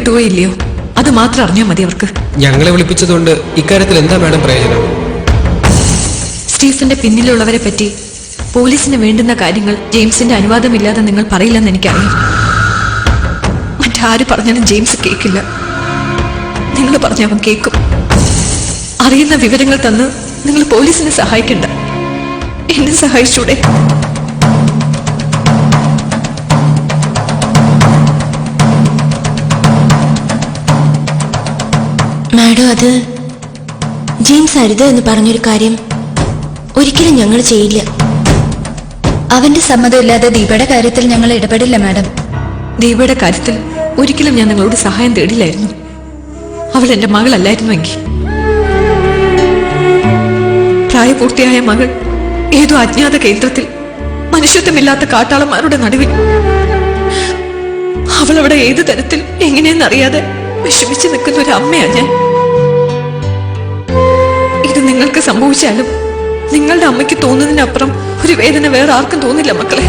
കിട്ടുകയോ ഇല്ലയോ അത് മാത്രം അറിഞ്ഞാൽ മതി അവർക്ക്. ഞങ്ങളെ വിളിപ്പിച്ചതുകൊണ്ട് ഇക്കാര്യത്തിൽ എന്താ മാഡം പ്രയോജനം? സ്റ്റീഫന്റെ പിന്നിലുള്ളവരെ പറ്റി പോലീസിന് വേണ്ടുന്ന കാര്യങ്ങൾ ജെയിംസിന്റെ അനുവാദമില്ലാതെ നിങ്ങൾ പറയില്ലെന്ന് എനിക്കറിയാം. മറ്റാര് പറഞ്ഞാലും ജെയിംസ് കേൾക്കില്ല. നിങ്ങൾ പറഞ്ഞ അവൻ കേൾക്കും. അറിയുന്ന വിവരങ്ങൾ തന്ന് നിങ്ങൾ പോലീസിനെ സഹായിക്കണ്ട, എന്നെ സഹായിച്ചൂടെ? മാഡം, അത് ജെയിംസ് അരുത് എന്ന് പറഞ്ഞൊരു കാര്യം ഒരിക്കലും ഞങ്ങൾ ചെയ്യില്ല. അവന്റെ സമ്മതമില്ലാതെ ദീപയുടെ കാര്യത്തിൽ ഞങ്ങൾ ഇടപെടില്ല മാഡം. ദീപയുടെ കാര്യത്തിൽ ഒരിക്കലും ഞാൻ നിങ്ങളോട് സഹായം തേടില്ലായിരുന്നു. അവൾ എന്റെ മകളല്ലായിരുന്നുവെങ്കിൽ. പ്രായപൂർത്തിയായ മകൾ ഏതോ അജ്ഞാത കേന്ദ്രത്തിൽ മനുഷ്യത്വമില്ലാത്ത കാട്ടാളന്മാരുടെ നടുവിൽ. അവളവിടെ ഏതു തരത്തിൽ എങ്ങനെയെന്നറിയാതെ വിഷമിച്ച് നിൽക്കുന്ന ഒരു അമ്മയാണ് ഞാൻ. ഇത് നിങ്ങൾക്ക് സംഭവിച്ചാലും നിങ്ങളുടെ അമ്മയ്ക്ക് തോന്നുന്നതിനപ്പുറം ഒരു വേദന വേറെ ആർക്കും തോന്നില്ല മക്കളെ.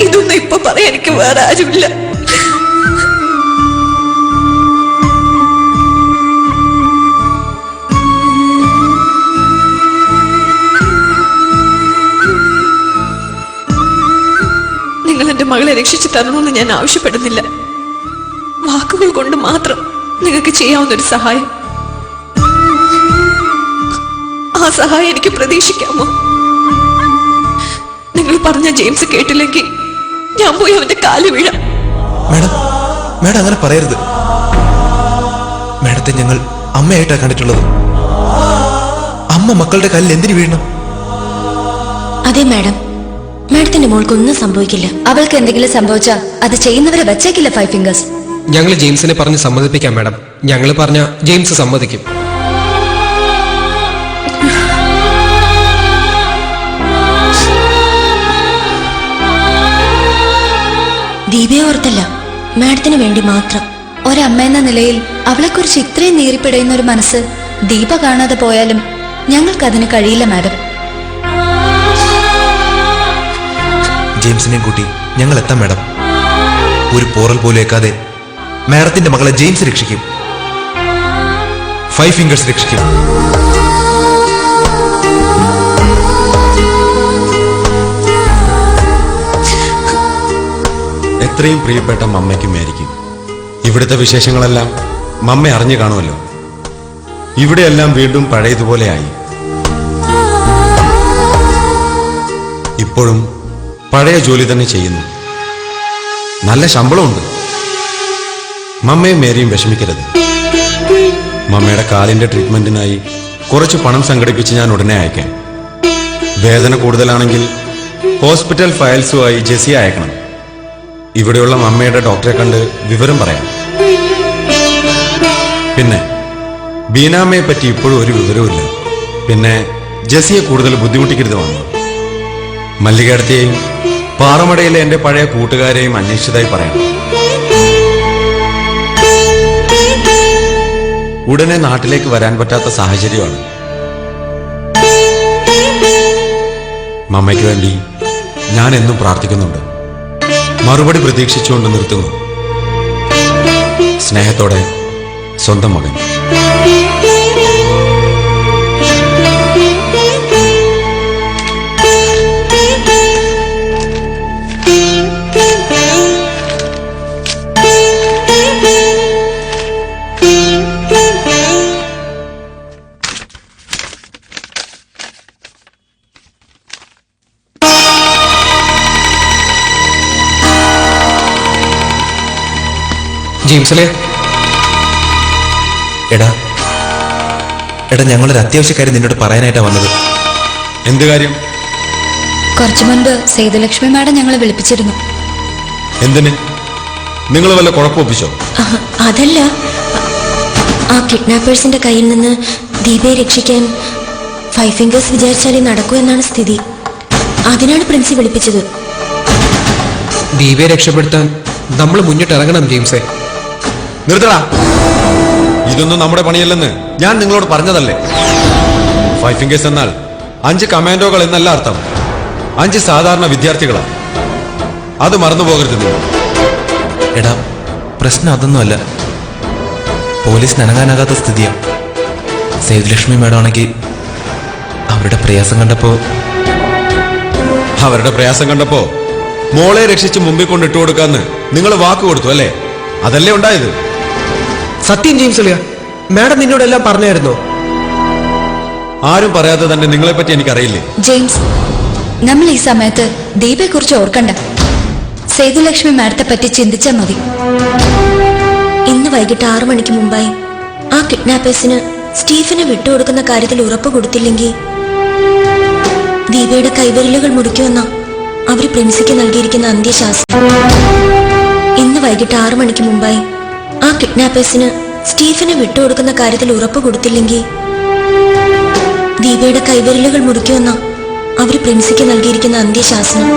ഇതൊന്നും ഇപ്പൊ പറയാൻ എനിക്ക് വേറെ ആരുമില്ല. നിങ്ങൾ എന്റെ മകളെ രക്ഷിച്ചു തരണമെന്ന് ഞാൻ ആവശ്യപ്പെടുന്നില്ല. വാക്കുകൾ കൊണ്ട് മാത്രം നിങ്ങൾക്ക് ചെയ്യാവുന്ന ഒരു സഹായം. ആ സഹായം എനിക്ക് പ്രതീക്ഷിക്കാമോ? നിങ്ങൾ പറഞ്ഞ ജെയിംസ് കേട്ടില്ലെങ്കിൽ ഞാൻ പോയി അവന്റെ കാല് വീഴാം. മാഡം, മാഡം അങ്ങനെ പറയരുത്. മാഡത്തെ ഞങ്ങൾ അമ്മയായിട്ടാണ് കണ്ടിട്ടുള്ളത്. അമ്മ മക്കളുടെ കാലിൽ എന്തിനു വീഴണം? അതെ മാഡം, മാഡത്തിന്റെ മോൾക്കൊന്നും സംഭവിക്കില്ല. അവൾക്ക് എന്തെങ്കിലും സംഭവിച്ചാൽ അത് ചെയ്യുന്നവരെ വച്ചേക്കില്ല ഫൈവ് ഫിംഗേഴ്സ്. ഞങ്ങൾ ജെയിംസിനെ പറഞ്ഞ് സമ്മതിപ്പിക്കാം മാഡം. ഞങ്ങൾ പറഞ്ഞ ജെയിംസ് സമ്മതിക്കും. ദീപയെ ഓർത്തല്ല, മാഡത്തിന് വേണ്ടി മാത്രം. ഒരമ്മ എന്ന നിലയിൽ അവളെക്കുറിച്ച് ഇത്രയും നീറിപ്പിടയുന്ന ഒരു മനസ്സ് ദീപ കാണാതെ പോയാലും ഞങ്ങൾക്കതിന് കഴിയില്ല മാഡം. ജെയിംസിനെയും കൂട്ടി ഞങ്ങൾ എത്താം മാഡം. ഒരു പോറൽ പോലും ഏക്കാതെ മാഡത്തിന്റെ മകളെ ജെയിംസ് രക്ഷിക്കും. ഫൈവ് ഫിംഗേഴ്സ് രക്ഷിക്കും. എത്രയും പ്രിയപ്പെട്ട മമ്മയ്ക്കും മേരിക്കും ഇവിടുത്തെ വിശേഷങ്ങളെല്ലാം മമ്മ അറിഞ്ഞു കാണുമല്ലോ. ഇവിടെയെല്ലാം വീണ്ടും പഴയതുപോലെയായി. ഇപ്പോഴും പഴയ ജോലി തന്നെ ചെയ്യുന്നു. നല്ല ശമ്പളമുണ്ട്. മമ്മയും മേരിയും വിഷമിക്കരുത്. മമ്മയുടെ കാലിന്റെ ട്രീറ്റ്മെന്റിനായി കുറച്ച് പണം സംഘടിപ്പിച്ച് ഞാൻ ഉടനെ അയക്കാം. വേദന കൂടുതലാണെങ്കിൽ ഹോസ്പിറ്റൽ ഫയൽസുമായി ജെസ്സി അയക്കണം. ഇവിടെയുള്ള മമ്മയുടെ ഡോക്ടറെ കണ്ട് വിവരം പറയാം. പിന്നെ ബീനാമ്മയെ പറ്റി ഇപ്പോഴും ഒരു വിവരവുമില്ല. പിന്നെ ജെസ്സിയെ കൂടുതൽ ബുദ്ധിമുട്ടിക്കരുത് വന്നു. മല്ലികേടത്തെയും പാറമടയിലെ എന്റെ പഴയ കൂട്ടുകാരെയും അന്വേഷിച്ചതായി പറയണം. ഉടനെ നാട്ടിലേക്ക് വരാൻ പറ്റാത്ത സാഹചര്യമാണ്. മമ്മയ്ക്ക് വേണ്ടി ഞാൻ എന്നും പ്രാർത്ഥിക്കുന്നുണ്ട്. മറുപടി പ്രതീക്ഷിച്ചുകൊണ്ട് നിർത്തുന്നു. സ്നേഹത്തോടെ, സ്വന്തം മകൻ. ജെയിംസിലെ എടാ എടാ ഞങ്ങളൊരു അത്യാവശ്യ കാര്യം നിന്നോട് പറയാനായിട്ടാ വന്നത്. എന്ത് കാര്യം? കുറച്ചു മുൻപ് സേതുലക്ഷ്മി മാഡം ഞങ്ങളെ വിളിപ്പിച്ചിരുന്നു. എന്തിന്? നിങ്ങൾ വല്ല കുഴപ്പമൊപ്പിച്ചോ? അതല്ല, ആ കിഡ്നാപ്പേഴ്സിന്റെ കയ്യിൽ നിന്ന് ദീപയെ രക്ഷിക്കാൻ ഫൈവ് ഫിംഗേഴ്സ് വിചാരിച്ചാലേ നടക്കൂ എന്നാണ് സ്ഥിതി. അതിനാണ് പ്രിൻസി വിളിപ്പിച്ചത്. ദീപയെ രക്ഷപ്പെടുത്താൻ നമ്മൾ മുന്നിട്ടിറങ്ങണം ജെയിംസെ. നിർത്തടാ, ഇതൊന്നും നമ്മുടെ പണിയല്ലെന്ന് ഞാൻ നിങ്ങളോട് പറഞ്ഞതല്ലേ. ഫൈവ് ഫിംഗേഴ്സ് എന്നാൽ 5 കമാൻഡോകൾ എന്നല്ല അർത്ഥം. 5 സാധാരണ വിദ്യാർത്ഥികളാണ്. അത് മറന്നു പോകരുത് നിങ്ങൾ. എടാ പ്രശ്നം അതൊന്നുമല്ല. പോലീസിന് അനങ്ങാനാകാത്ത സ്ഥിതിയാണ്. സേതുലക്ഷ്മി മാഡം ആണെങ്കിൽ അവരുടെ പ്രയാസം കണ്ടപ്പോ അവരുടെ പ്രയാസം കണ്ടപ്പോ മോളെ രക്ഷിച്ച് മുമ്പിൽ കൊണ്ട് ഇട്ടു കൊടുക്കാന്ന് നിങ്ങൾ വാക്ക് കൊടുത്തു അല്ലേ? അതല്ലേ ഉണ്ടായത്? സത്യം ജെയിംസ് അളിയ, മാഡം നിന്നോടെല്ലാം പറഞ്ഞായിരുന്നോ? ആരും പറയാതെ തന്നെ നിങ്ങളെ പറ്റി എനിക്കറിയില്ലേ? ജെയിംസ്, നമ്മൾ ഈ സമയത്ത് ദീപയെ കുറിച്ച് ഓർക്കണ്ട. സേതുലക്ഷ്മി മാഡത്തെ പറ്റി ചിന്തിച്ചാൽ മതി. ഇന്ന് വൈകിട്ട് 6 മണിക്ക് മുമ്പായി ആ കിഡ്നാപ്പേഴ്സിന് സ്റ്റീഫനെ വിട്ടുകൊടുക്കുന്ന കാര്യത്തിൽ ഉറപ്പ് കൊടുത്തില്ലെങ്കിൽ ദീപയുടെ കൈവിരലുകൾ മുറിക്കുമെന്ന അവർ പ്രിൻസിക്ക് നൽകിയിരിക്കുന്ന അന്ത്യശാസനം. ഇന്ന് വൈകിട്ട് 6 മണിക്ക് മുമ്പായി ആ കിഡ്നാപ്പേഴ്സിന് സ്റ്റീഫനെ വിട്ടുകൊടുക്കുന്ന കാര്യത്തിൽ ഉറപ്പ് കൊടുത്തില്ലെങ്കിൽ ദീപയുടെ കൈവിരലുകൾ മുറിക്കുമെന്ന അവർ പ്രിൻസിക്ക് നൽകിയിരിക്കുന്ന അന്ത്യശാസനം.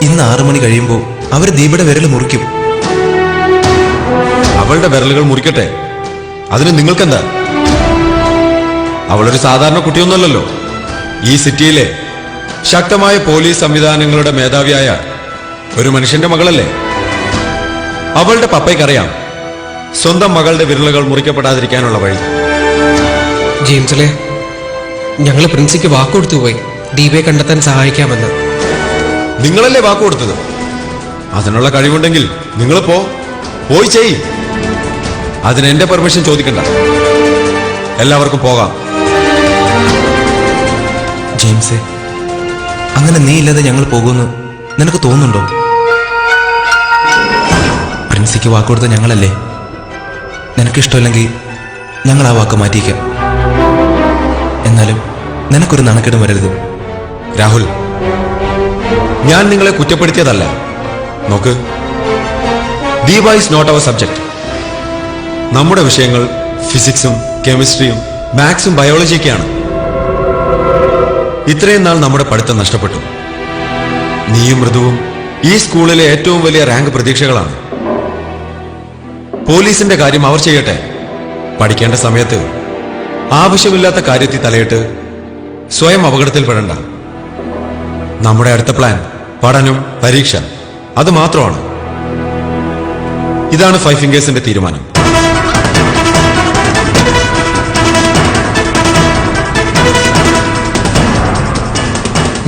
ഇന്ന് 6 മണി കഴിയുമ്പോൾ അവർ ദീപയുടെ വിരൽ മുറിക്കും. അവളുടെ വിരലുകൾ മുറിക്കട്ടെ, അതിന് നിങ്ങൾക്കെന്താ? അവളൊരു സാധാരണ കുട്ടിയൊന്നുമല്ലല്ലോ. ഈ സിറ്റിയിലെ ശക്തമായ പോലീസ് സംവിധാനങ്ങളുടെ മേധാവിയായ ഒരു മനുഷ്യന്റെ മകളല്ലേ? അവളുടെ പപ്പയ്ക്കറിയാം സ്വന്തം മകളുടെ വിരലുകൾ മുറിക്കപ്പെടാതിരിക്കാനുള്ള വഴി. ജെയിംസ് അളിയ, ഞങ്ങൾ പ്രിൻസിക്ക് വാക്കുകൊടുത്തു പോയി ദീപയെ കണ്ടെത്താൻ സഹായിക്കാമെന്ന്. നിങ്ങളല്ലേ വാക്ക് കൊടുത്തത്? അതിനുള്ള കഴിവുണ്ടെങ്കിൽ നിങ്ങൾ പോയി ചെയ്യ്. അതിന് എന്റെ പെർമിഷൻ ചോദിക്കണ്ട. എല്ലാവർക്കും പോകാം. ജെയിംസേ, അങ്ങനെ നീ ഇല്ലാതെ ഞങ്ങൾ പോകുമെന്ന് നിനക്ക് തോന്നുന്നുണ്ടോ? പ്രിൻസിക്ക് വാക്കുകൊടുത്ത ഞങ്ങളല്ലേ. നിനക്കിഷ്ടമില്ലെങ്കിൽ ഞങ്ങൾ ആ വാക്ക് മാറ്റിയിക്കാം. എന്നാലും നിനക്കൊരു നാണക്കേടും വരരുത്. രാഹുൽ, ഞാൻ നിങ്ങളെ കുറ്റപ്പെടുത്തിയതല്ല. നോക്ക്, Deepa is not our subject. നമ്മുടെ വിഷയങ്ങൾ ഫിസിക്സും കെമിസ്ട്രിയും മാത്സും ബയോളജിയൊക്കെയാണ്. ഇത്രയും നാൾ നമ്മുടെ പഠിത്തം നഷ്ടപ്പെട്ടു. നീയും മൃദുവും ഈ സ്കൂളിലെ ഏറ്റവും വലിയ റാങ്ക് പ്രതീക്ഷകളാണ്. പോലീസിന്റെ കാര്യം അവർ ചെയ്യട്ടെ. പഠിക്കേണ്ട സമയത്ത് ആവശ്യമില്ലാത്ത കാര്യത്തിൽ തലയിട്ട് സ്വയം അപകടത്തിൽപ്പെടണ്ട. നമ്മുടെ അടുത്ത പ്ലാൻ പഠനം, പരീക്ഷ, അത് മാത്രമാണ്. ഇതാണ് 5 ഫിംഗേഴ്സിന്റെ തീരുമാനം.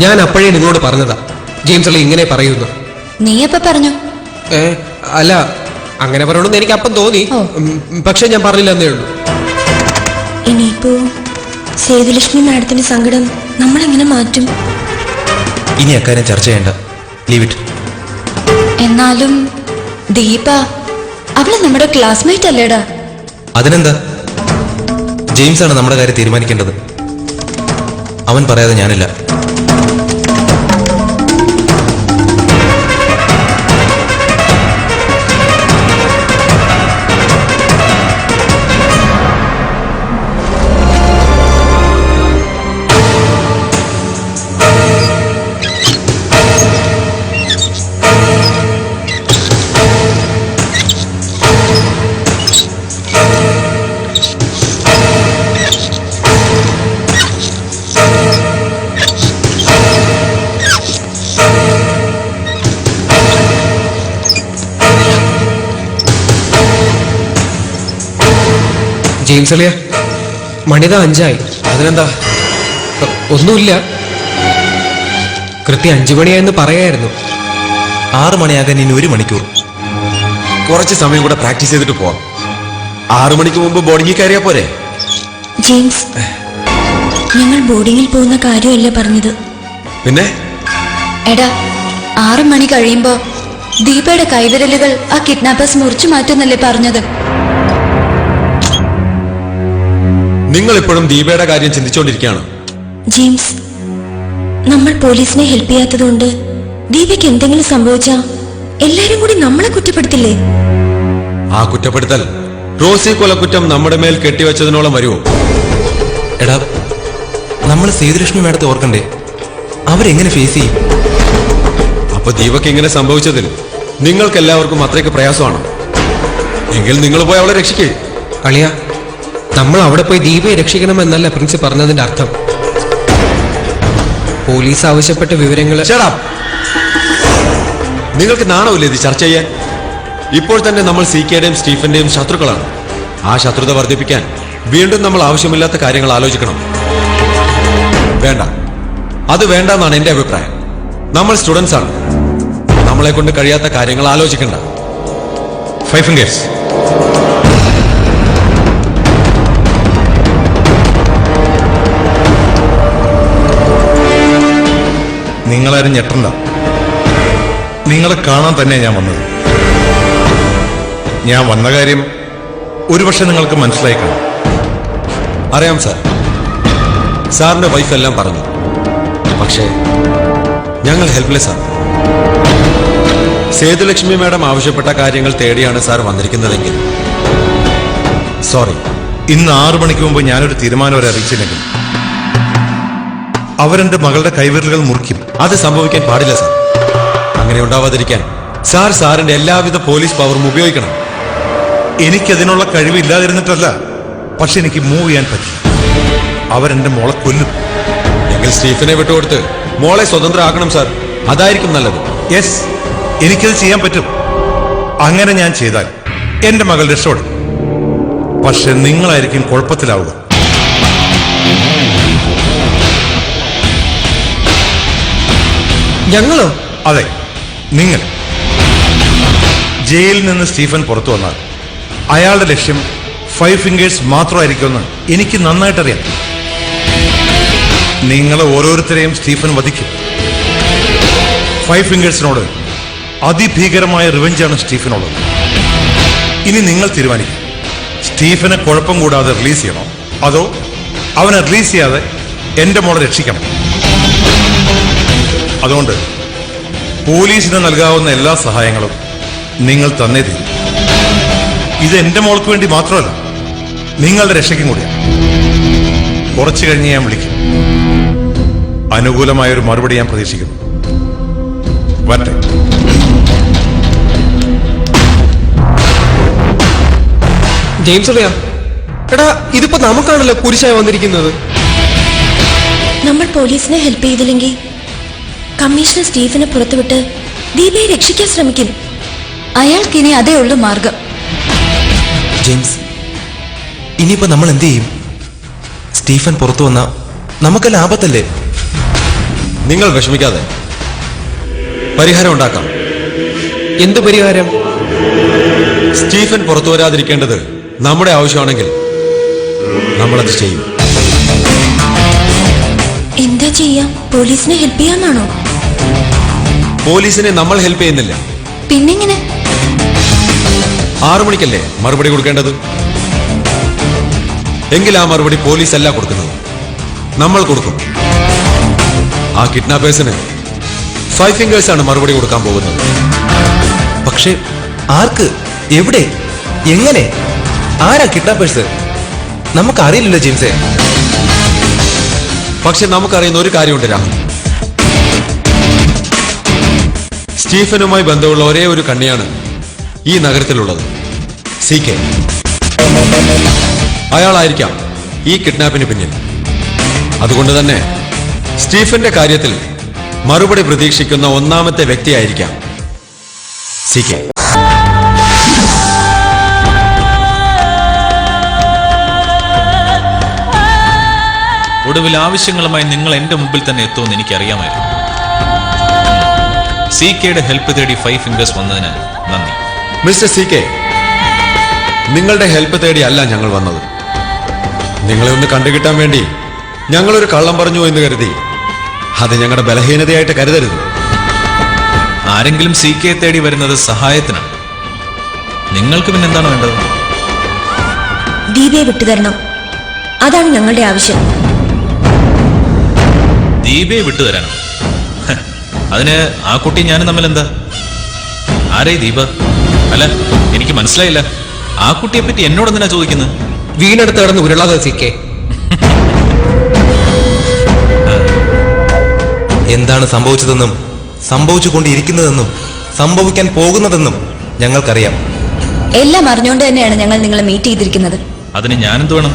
ഞാൻ അപ്പോഴേ നിങ്ങളോട് പറഞ്ഞതാ ജെയിംസ് അളി ഇങ്ങനെ പറയുന്നു. നീ എപ്പ പറഞ്ഞു? അല്ല, അങ്ങനെ പറയണമെന്ന് എനിക്ക് അപ്പം തോന്നി. ഓ. പക്ഷെ ഞാൻ പറഞ്ഞില്ല എന്നേ ഉള്ളൂ. ഇനിയിപ്പോ സേതുലക്ഷ്മി മാഡത്തിന്റെ സങ്കടം നമ്മളെങ്ങനെ മാറ്റും? ഇനി അക്കാര്യം ചർച്ച ചെയ്യണ്ട. Leave it. എന്നാലും ദീപ, അവള് നമ്മുടെ ക്ലാസ്മേറ്റ് അല്ലേടാ. അതിനെന്താ? ജെയിംസ് ആണ് നമ്മുടെ കാര്യം തീരുമാനിക്കേണ്ടത്. അവൻ പറയാതെ ഞാനില്ല. ജെയിംസ് അളിയ, മണിത 5 അതിനെന്താ? ഒന്നുമില്ല. കൃത്യം 5 മണിയായെന്ന് പറയായിരുന്നു. 6 മണിയാകാൻ ഇനി 1 മണിക്കൂർ. കുറച്ച് സമയം കൂടെ പ്രാക്ടീസ് ചെയ്തിട്ട് പോവാം. 6 മണിക്ക് മുമ്പ് ബോർഡിങ്ങിൽ കയറിയാ പോരെ? ജെയിംസ്, ഞങ്ങൾ ബോർഡിങ്ങിൽ പോകുന്ന കാര്യമല്ല പറഞ്ഞത്. പിന്നെ എടാ, 6 മണി കഴിയുമ്പോ ദീപയുടെ കൈവിരലുകൾ ആ കിഡ്നാപ്പേഴ്സ് മുറിച്ചു മാറ്റുന്നല്ലേ പറഞ്ഞത്? നിങ്ങൾ ഇപ്പോഴും ദീപയുടെ കാര്യം ചിന്തിച്ചുകൊണ്ടിരിക്കുകയാണ്. ജെയിംസ്, നമ്മൾ പോലീസിനെ ഹെൽപ്പ് ചെയ്യാത്തതുകൊണ്ട് ദീപയ്ക്ക് എന്തെങ്കിലും സംഭവിച്ചാ എല്ലാരും കൂടി നമ്മളെ കുറ്റപ്പെടുത്തില്ലേ? ആ കുറ്റപ്പെടുത്തൽ റോസി കൊലക്കുറ്റം നമ്മുടെ മേൽ കെട്ടിവെച്ചതിനോളം വരുമോ? എടാ, നമ്മൾ സേതുലക്ഷ്മി മാഡത്തെ ഓർക്കണ്ടേ? അവരെങ്ങനെ ഫേസ് ചെയ്യും? അപ്പൊ ദീപക്ക് ഇങ്ങനെ സംഭവിച്ചതിൽ നിങ്ങൾക്ക് എല്ലാവർക്കും അത്രയ്ക്ക് പ്രയാസമാണ്. എങ്കിൽ നിങ്ങൾ പോയി അവളെ രക്ഷിക്കേ. അളിയ, നമ്മൾ അവിടെ പോയി ദീപയെ രക്ഷിക്കണമെന്നല്ല പ്രിൻസി പറഞ്ഞതിന്റെ അർത്ഥം. പോലീസ് ആവശ്യപ്പെട്ട വിവരങ്ങൾ നിങ്ങൾക്ക് നാണമില്ല ഇത് ചർച്ച ചെയ്യാൻ? ഇപ്പോൾ തന്നെ നമ്മൾ CKയുടെയും സ്റ്റീഫന്റെയും ശത്രുക്കളാണ്. ആ ശത്രുത വർദ്ധിപ്പിക്കാൻ വീണ്ടും നമ്മൾ ആവശ്യമില്ലാത്ത കാര്യങ്ങൾ ആലോചിക്കണം. വേണ്ട, അത് വേണ്ടെന്നാണ് എന്റെ അഭിപ്രായം. നമ്മൾ സ്റ്റുഡൻസ് ആണ്. നമ്മളെ കൊണ്ട് കഴിയാത്ത കാര്യങ്ങൾ ആലോചിക്കണ്ട. 5 fingers. നിങ്ങളാരും ഞെട്ടണ്ട. നിങ്ങളെ കാണാൻ തന്നെ ഞാൻ വന്നത്. ഞാൻ വന്ന കാര്യം ഒരുപക്ഷെ നിങ്ങൾക്ക് മനസ്സിലായിക്കണം. അറിയാം സാർ, സാറിന്റെ വൈഫ് എല്ലാം പറഞ്ഞു. പക്ഷേ ഞങ്ങൾ ഹെൽപ്ലെസ് ആണ്. സേതുലക്ഷ്മി മാഡം ആവശ്യപ്പെട്ട കാര്യങ്ങൾ തേടിയാണ് സാർ വന്നിരിക്കുന്നതെങ്കിൽ സോറി. ഇന്ന് 6 മണിക്ക് മുമ്പ് ഞാനൊരു തീരുമാനം വരെ അറിയിച്ചില്ലെങ്കിൽ അവരെന്റെ മകളുടെ കൈവിരലുകൾ മുറിക്കും. അത് സംഭവിക്കാൻ പാടില്ല സാർ. അങ്ങനെ ഉണ്ടാവാതിരിക്കാൻ സാറിന്റെ എല്ലാവിധ പോലീസ് പവറും ഉപയോഗിക്കണം. എനിക്കതിനുള്ള കഴിവില്ലാതിരുന്നിട്ടല്ല, പക്ഷെ എനിക്ക് മൂവ് ചെയ്യാൻ പറ്റും. അവരെന്റെ മോളെ കൊല്ലും. എങ്കിൽ സ്റ്റീഫനെ വിട്ടുകൊടുത്ത് മോളെ സ്വതന്ത്രമാക്കണം സാർ. അതായിരിക്കും നല്ലത്. യെസ്, എനിക്കത് ചെയ്യാൻ പറ്റും. അങ്ങനെ ഞാൻ ചെയ്താൽ എന്റെ മകൾ രക്ഷപ്പെടും. പക്ഷെ നിങ്ങളായിരിക്കും കുഴപ്പത്തിലാവുക. ഞങ്ങളോ? അതെ, നിങ്ങൾ. ജയിലിൽ നിന്ന് സ്റ്റീഫൻ പുറത്തു വന്നാൽ അയാളുടെ ലക്ഷ്യം 5 ഫിംഗേഴ്സ് മാത്രമായിരിക്കുമെന്ന് എനിക്ക് നന്നായിട്ടറിയാം. നിങ്ങളെ ഓരോരുത്തരെയും സ്റ്റീഫൻ വധിക്കും. 5 ഫിംഗേഴ്സിനോട് അതിഭീകരമായ റിവെഞ്ചാണ് സ്റ്റീഫനുള്ളത്. ഇനി നിങ്ങൾ തീരുമാനിക്കും, സ്റ്റീഫനെ കുഴപ്പം കൂടാതെ റിലീസ് ചെയ്യണോ, അതോ അവനെ റിലീസ് ചെയ്യാതെ എന്റെ മോളെ രക്ഷിക്കണം. അതുകൊണ്ട് പോലീസിന് നൽകാവുന്ന എല്ലാ സഹായങ്ങളും നിങ്ങൾ തന്നേ തീരും. ഇത് എന്റെ മോൾക്ക് വേണ്ടി മാത്രമല്ല, നിങ്ങളുടെ രക്ഷയ്ക്കും കൂടിയാണ്. കുറച്ചു കഴിഞ്ഞ് ഞാൻ വിളിക്കും. അനുകൂലമായൊരു മറുപടി ഞാൻ പ്രതീക്ഷിക്കുന്നു. വരട്ടെ. ജെയിംസ് അറിയാം. എടാ, ഇതിപ്പോ നമുക്കാണല്ലോ കുരിശായി വന്നിരിക്കുന്നത്. നമ്മൾ പോലീസിനെ ഹെൽപ്പ് ചെയ്തില്ലെങ്കിൽ കമ്മീഷണർ സ്റ്റീഫനെ പുറത്തുവിട്ട് ദീപയെ രക്ഷിക്കാൻ ശ്രമിക്കും. അയാൾക്കിനി അതേ ഉള്ളൂ മാർഗം. ജെയിംസ്, ഇനിയിപ്പോ നമ്മൾ എന്ത് ചെയ്യും? സ്റ്റീഫൻ പുറത്തു വന്ന നമുക്ക് ലാഭത്തല്ലേ? നിങ്ങൾ വിഷമിക്കാതെ പരിഹാരം ഉണ്ടാക്കാം. എന്ത് പരിഹാരം? സ്റ്റീഫൻ പുറത്തു വരാതിരിക്കേണ്ടത് നമ്മുടെ ആവശ്യമാണെങ്കിൽ നമ്മളത് ചെയ്യും. എന്താ ചെയ്യാ? പോലീസിനെ ഹെൽപ്പ് ചെയ്യാന്നാണോ? പോലീസിനെ നമ്മൾ ഹെൽപ്പ് ചെയ്യുന്നില്ല. പിന്നെങ്ങനെ? 6 മണിക്കല്ലേ മറുപടി കൊടുക്കേണ്ടത്? എങ്കിൽ ആ മറുപടി പോലീസ് അല്ല കൊടുക്കുന്നത്, നമ്മൾ കൊടുക്കും. ആ കിഡ്നാപ്പേഴ്സിന് 5 ഫിംഗേഴ്സ് ആണ് മറുപടി കൊടുക്കാൻ പോകുന്നത്. പക്ഷേ ആർക്ക്, എവിടെ, എങ്ങനെ, ആരാ കിഡ്നാപ്പേഴ്സ്? നമുക്കറിയില്ലല്ലോ ജെയിംസേ. പക്ഷെ നമുക്കറിയുന്ന ഒരു കാര്യമുണ്ട് രാഹുൽ. സ്റ്റീഫനുമായി ബന്ധമുള്ള ഒരേ ഒരു കണ്ണിയാണ് ഈ നഗരത്തിലുള്ളത്, CK. അയാളായിരിക്കാം ഈ കിഡ്നാപ്പിന് പിന്നിൽ. അതുകൊണ്ട് തന്നെ സ്റ്റീഫന്റെ കാര്യത്തിൽ മറുപടി പ്രതീക്ഷിക്കുന്ന ഒന്നാമത്തെ വ്യക്തിയായിരിക്കാം CK. ഒടുവിൽ ആവശ്യങ്ങളുമായി നിങ്ങൾ എന്റെ മുമ്പിൽ തന്നെ എത്തുമെന്ന് എനിക്കറിയാമായിരുന്നു. CKയുടെ ഹെൽപ്പ് തേടി 5 ഫിംഗേഴ്സ് വന്നതിന് നന്ദി. മിസ്റ്റർ CK, നിങ്ങളുടെ ഹെൽപ്പ് തേടിയല്ല ഞങ്ങൾ വന്നത്. നിങ്ങളെ ഒന്ന് കണ്ടുകിട്ടാൻ വേണ്ടി ഞങ്ങളൊരു കള്ളം പറഞ്ഞു എന്ന് കരുതി അത് ഞങ്ങളുടെ ബലഹീനതയായിട്ട് കരുതരുത്. ആരെങ്കിലും CKയെ തേടി വരുന്നത് സഹായത്തിനാണ്. നിങ്ങൾക്ക് പിന്നെ എന്താണ് വേണ്ടത്? ദീപയെ വിട്ടുതരണം, അതാണ് ഞങ്ങളുടെ ആവശ്യം. ദീപയെ വിട്ടുതരാനോ? അതിന് ആ കുട്ടി ഞാനും തമ്മിൽ എന്താ? ആരേ ദീപ? അല്ല, എനിക്ക് മനസ്സിലായില്ല. ആ കുട്ടിയെ പറ്റി എന്നോട് എന്തിനാ ചോദിക്കുന്നത്? വീണെടുത്ത് കിടന്ന് ഉരുളാതെ CK. എന്താണ് സംഭവിച്ചതെന്നും സംഭവിച്ചുകൊണ്ടിരിക്കുന്നതെന്നും സംഭവിക്കാൻ പോകുന്നതെന്നും ഞങ്ങൾക്കറിയാം. എല്ലാം അറിഞ്ഞുകൊണ്ട് തന്നെയാണ് ഞങ്ങൾ നിങ്ങളെ മീറ്റ് ചെയ്തിരിക്കുന്നത്. അതിന് ഞാനെന്ത് വേണം?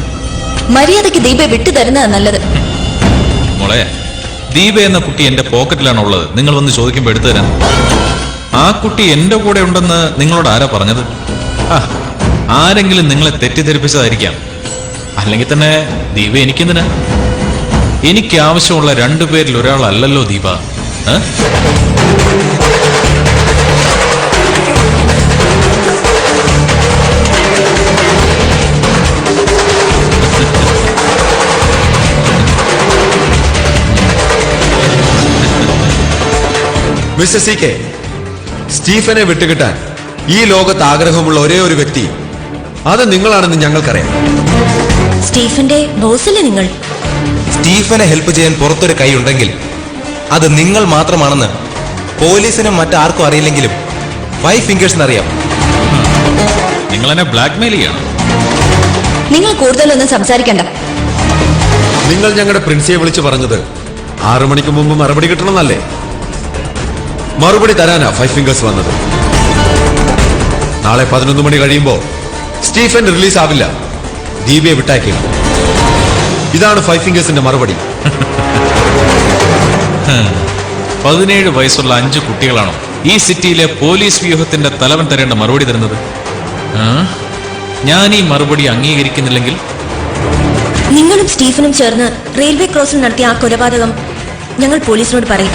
മര്യാദയ്ക്ക് ദീപയെ വിട്ടുതരുന്നതാണ് നല്ലത്. മോളെ, ദീപ എന്ന കുട്ടി എന്റെ പോക്കറ്റിലാണ് ഉള്ളത്. നിങ്ങൾ വന്ന് ചോദിക്കുമ്പോൾ എടുത്തു തരാം. ആ കുട്ടി എന്റെ കൂടെ ഉണ്ടെന്ന് നിങ്ങളോട് ആരാ പറഞ്ഞത്? ആരെങ്കിലും നിങ്ങളെ തെറ്റിദ്ധരിപ്പിച്ചതായിരിക്കാം. അല്ലെങ്കിൽ തന്നെ ദീപ എനിക്കെന്തിനാ? എനിക്ക് ആവശ്യമുള്ള രണ്ടുപേരിൽ ഒരാളല്ലല്ലോ ദീപ. മിസ്റ്റർ സി കെ, സ്റ്റീഫനെ വിട്ടുകിട്ടാൻ ഈ ലോകത്ത് ആഗ്രഹമുള്ള ഒരേ ഒരു വ്യക്തി അത് നിങ്ങളാണെന്ന് ഞങ്ങൾക്കറിയാം. സ്റ്റീഫന്റെ ബോസല്ലേ നിങ്ങൾ? സ്റ്റീഫനെ ഹെൽപ്പ് ചെയ്യാൻ പുറത്തൊരു കൈ ഉണ്ടെങ്കിൽ അത് നിങ്ങൾ മാത്രമാണെന്ന് പോലീസിനും മറ്റാർക്കും അറിയില്ലെങ്കിലും 5 ഫിംഗേഴ്സിന് അറിയാം. നിങ്ങൾ എന്നെ ബ്ലാക്ക്മെയിൽ ചെയ്യണം. നിങ്ങൾ കൂടുതലൊന്നും സംസാരിക്കണ്ട. നിങ്ങൾ ഞങ്ങളുടെ പ്രിൻസിയെ വിളിച്ചു പറഞ്ഞത് 6 മണിക്ക് മുമ്പ് മറുപടി കിട്ടണമെന്നല്ലേ? മറുപടി തരാനാ 5 ഫിംഗേഴ്സ് വന്നത്. നാളെ 11 മണി കഴിയുമ്പോ സ്റ്റീഫൻ റിലീസ് ആവില്ല, ദീപയെ വിട്ടാക്കിയാണ്. ഇതാണ് 5 ഫിംഗേഴ്സിന്റെ മറുപടി. 17 വയസ്സുള്ള 5 കുട്ടികളാണോ ഈ സിറ്റിയിലെ പോലീസ് വ്യൂഹത്തിന്റെ തലവൻ തരേണ്ട മറുപടി തരുന്നത്? ഞാൻ ഈ മറുപടി അംഗീകരിക്കുന്നില്ലെങ്കിൽ നിങ്ങളും സ്റ്റീഫനും ചേർന്ന് റെയിൽവേ ക്രോസിൽ നടത്തിയ ആ കൊലപാതകം ഞങ്ങൾ പോലീസിനോട് പറയും.